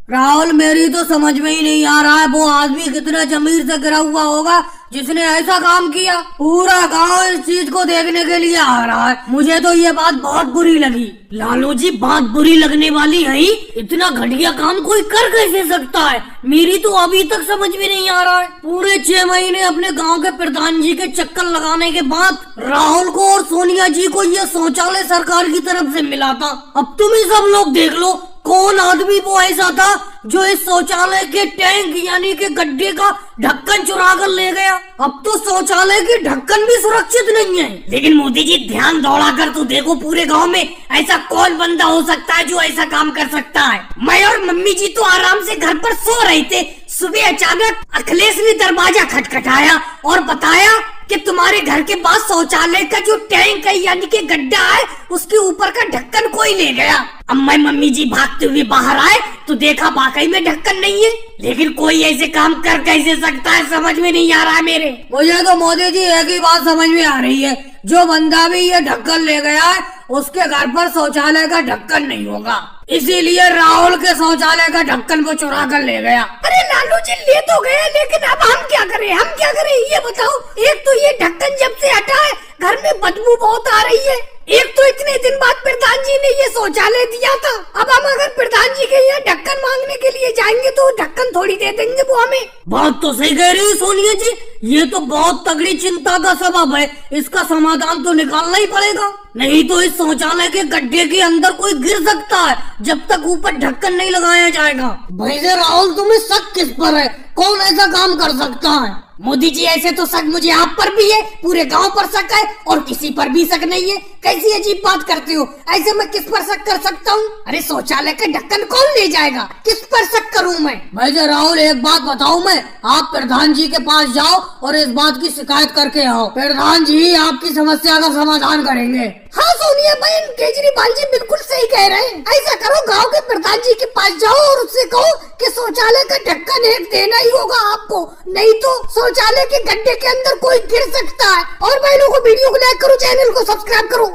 राहुल मेरी तो समझ में ही नहीं आ रहा है वो आदमी कितना जमीर से गिरा हुआ होगा जिसने ऐसा काम किया। पूरा गांव इस चीज को देखने के लिए आ रहा है। मुझे तो ये बात बहुत बुरी लगी। लालू जी बात बुरी लगने वाली है ही, इतना घटिया काम कोई कर कैसे सकता है? मेरी तो अभी तक समझ में नहीं आ रहा है। पूरे 6 महीने अपने गांव के प्रधान जी के चक्कर लगाने के बाद राहुल को और सोनिया जी को ये शौचालय सरकार की तरफ से मिला था। अब तुम ही सब लोग देख लो कौन आदमी वो ऐसा था जो इस शौचालय के टैंक यानी के गड्ढे का ढक्कन चुरा कर ले गया। अब तो शौचालय के ढक्कन भी सुरक्षित नहीं है। लेकिन मोदी जी ध्यान दौड़ा कर तो देखो पूरे गांव में ऐसा कौन बंदा हो सकता है जो ऐसा काम कर सकता है। मैं और मम्मी जी तो आराम से घर पर सो रहे थे, सुबह अचानक अखिलेश ने दरवाजा खटखटाया और बताया कि तुम्हारे घर के पास शौचालय का जो टैंक है यानी कि गड्ढा है उसके ऊपर का ढक्कन कोई ले गया। अब मैं मम्मी जी भागते हुए बाहर आए तो देखा वाकई में ढक्कन नहीं है। लेकिन कोई ऐसे काम कर कैसे सकता है समझ में नहीं आ रहा है मेरे। मुझे तो मोदी जी एक ही बात समझ में आ रही है, जो बंदा भी ये ढक्कन ले गया है उसके घर पर शौचालय का ढक्कन नहीं होगा, इसीलिए राहुल के शौचालय का ढक्कन वो चुरा कर ले गया। अरे लालू जी ले तो गए, लेकिन अब हम क्या करें ये बताओ। एक तो ये ढक्कन जब से हटा है घर में बदबू बहुत आ रही है, एक तो इतने दिन बाद प्रधान जी ने ये शौचालय दिया था। अब हम अगर प्रधान जी के यहाँ ढक्कन मांगने के लिए जाएंगे तो ढक्कन थोड़ी दे देंगे वो हमें। बात तो सही कह रही है सोनिया जी, ये तो बहुत तगड़ी चिंता का सबब है। इसका समाधान तो निकालना ही पड़ेगा, नहीं तो इस शौचालय के गड्ढे के अंदर कोई गिर सकता है जब तक ऊपर ढक्कन नहीं लगाया जाएगा। भाई से राहुल तुम्हें शक किस पर है? कौन ऐसा काम कर सकता है? मोदी जी ऐसे तो शक मुझे आप पर भी है, पूरे गांव पर शक है और किसी पर भी शक नहीं है। कैसी अजीब बात करते हो, ऐसे मैं किस पर शक कर सकता हूँ? अरे शौचालय का ढक्कन कौन ले जाएगा, किस पर शक करूँ मैं? भाई जी राहुल एक बात बताऊँ मैं, आप प्रधान जी के पास जाओ और इस बात की शिकायत करके आओ, प्रधान जी आपकी समस्या का समाधान करेंगे। हाँ सोनिया बहन, केजरीवाल जी बिल्कुल सही कह रहे हैं। ऐसा करो गांव के प्रधान जी के पास जाओ और उससे कहो कि शौचालय का ढक्कन एक देना ही होगा आपको, नहीं तो शौचालय के गड्ढे के अंदर कोई गिर सकता है। और भाई लोगों को वीडियो को लाइक करो, चैनल को सब्सक्राइब करो।